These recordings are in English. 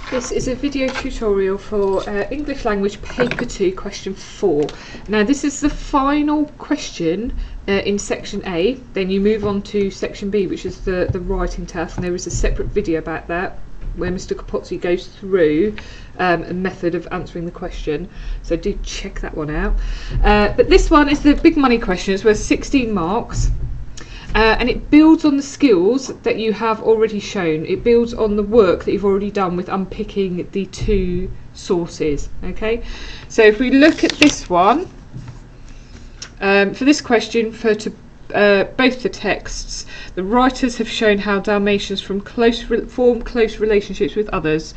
This is a video tutorial for English Language Paper 2, question 4. Now this is the final question in section A, then you move on to section B, which is the writing task, and there is a separate video about that where Mr. Capozzi goes through a method of answering the question, so do check that one out. But this one is the big money question. It's worth 16 marks. And it builds on the skills that you have already shown. It builds on the work that you've already done with unpicking the two sources. Okay, so if we look at this one, for this question, both the texts, the writers have shown how Dalmatians form close relationships with others.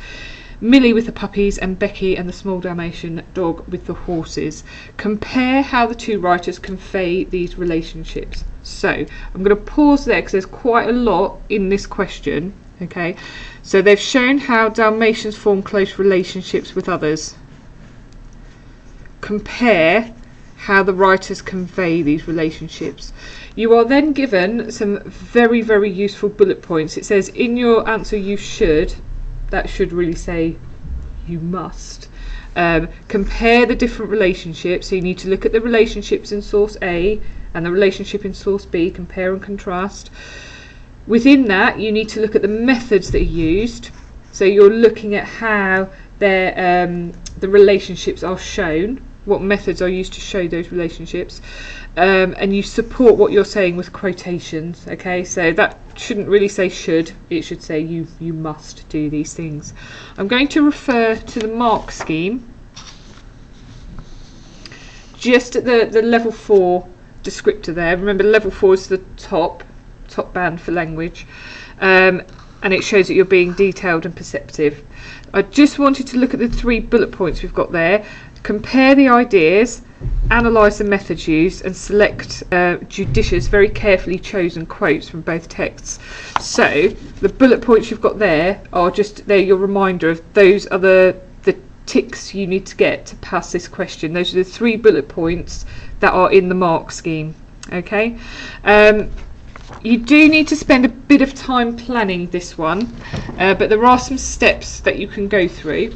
Millie with the puppies and Becky and the small Dalmatian dog with the horses. Compare how the two writers convey these relationships. So I'm going to pause there because there's quite a lot in this question. Okay, so they've shown how Dalmatians form close relationships with others. Compare how the writers convey these relationships. You are then given some very, very useful bullet points. It says in your answer you should. That should really say you must. Compare the different relationships. So you need to look at the relationships in source A and the relationship in source B, compare and contrast. Within that, you need to look at the methods that are used. So you're looking at how the relationships are shown, what methods are used to show those relationships, and you support what you're saying with quotations. Okay, so that shouldn't really say should, it should say you must do these things. I'm going to refer to the mark scheme just at the level 4 descriptor there. Remember, level 4 is the top band for language, and it shows that you're being detailed and perceptive. I just wanted to look at the 3 bullet points we've got there. Compare the ideas, analyse the methods used, and select judicious, very carefully chosen quotes from both texts. So the bullet points you've got there are just your reminder of those are the ticks you need to get to pass this question. Those are the 3 bullet points that are in the mark scheme. Okay, you do need to spend a bit of time planning this one, but there are some steps that you can go through.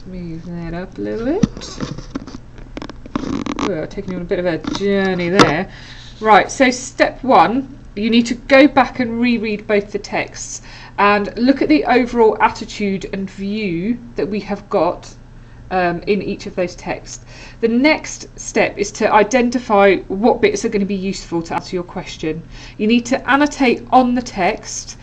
Move that up a little bit. We're taking you on a bit of a journey there. Right, so step 1, you need to go back and reread both the texts and look at the overall attitude and view that we have got in each of those texts. The next step is to identify what bits are going to be useful to answer your question. You need to annotate on the text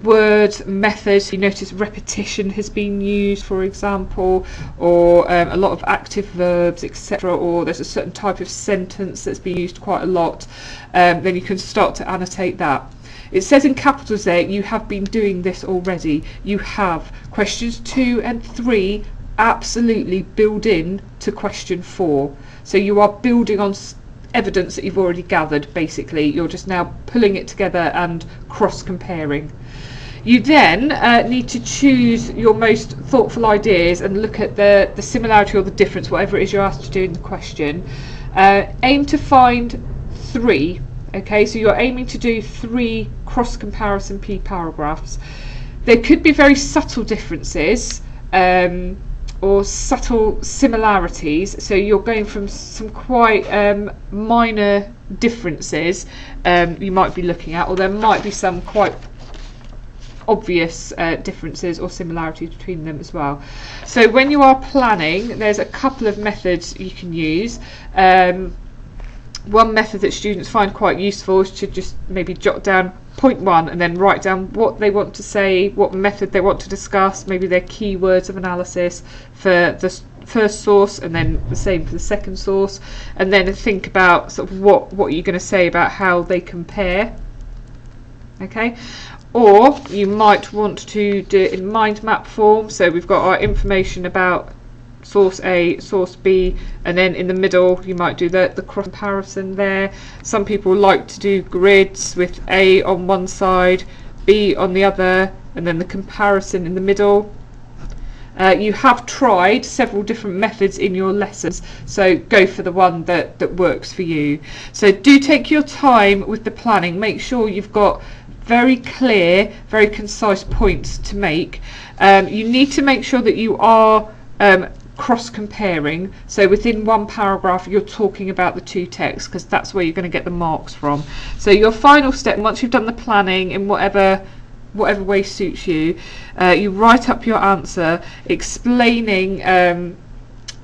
words, methods. You notice repetition has been used, for example, or a lot of active verbs, etc., or there's a certain type of sentence that's been used quite a lot. Then you can start to annotate that. It says in capitals there, you have been doing this already. You have. Questions 2 and 3 absolutely build in to question 4. So you are building on evidence that you've already gathered. Basically, you're just now pulling it together and cross-comparing. You then need to choose your most thoughtful ideas and look at the similarity or the difference, whatever it is you're asked to do in the question. Aim to find 3. Okay, so you're aiming to do 3 cross-comparison P paragraphs. There could be very subtle differences or subtle similarities, so you're going from some quite minor differences you might be looking at, or there might be some quite obvious differences or similarities between them as well. So when you are planning, there's a couple of methods you can use. One method that students find quite useful is to just maybe jot down point 1 and then write down what they want to say, what method they want to discuss, maybe their keywords of analysis for the first source, and then the same for the second source, and then think about sort of what you're going to say about how they compare. Okay, or you might want to do it in mind map form. So we've got our information about source A, source B, and then in the middle you might do the cross comparison there. Some people like to do grids with A on one side, B on the other, and then the comparison in the middle. You have tried several different methods in your lessons, so go for the one that works for you. So do take your time with the planning. Make sure you've got very clear, very concise points to make. You need to make sure that you are cross-comparing, so within one paragraph you're talking about the two texts, because that's where you're going to get the marks from. So your final step, once you've done the planning in whatever way suits you, you write up your answer explaining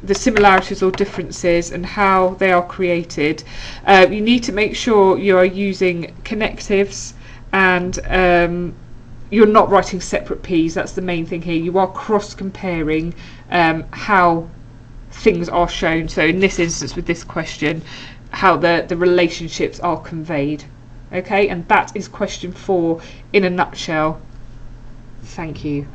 the similarities or differences and how they are created. You need to make sure you are using connectives, and you're not writing separate P's. That's the main thing here. You are cross-comparing how things are shown. So in this instance with this question, how the relationships are conveyed. Okay, and that is question 4 in a nutshell. Thank you.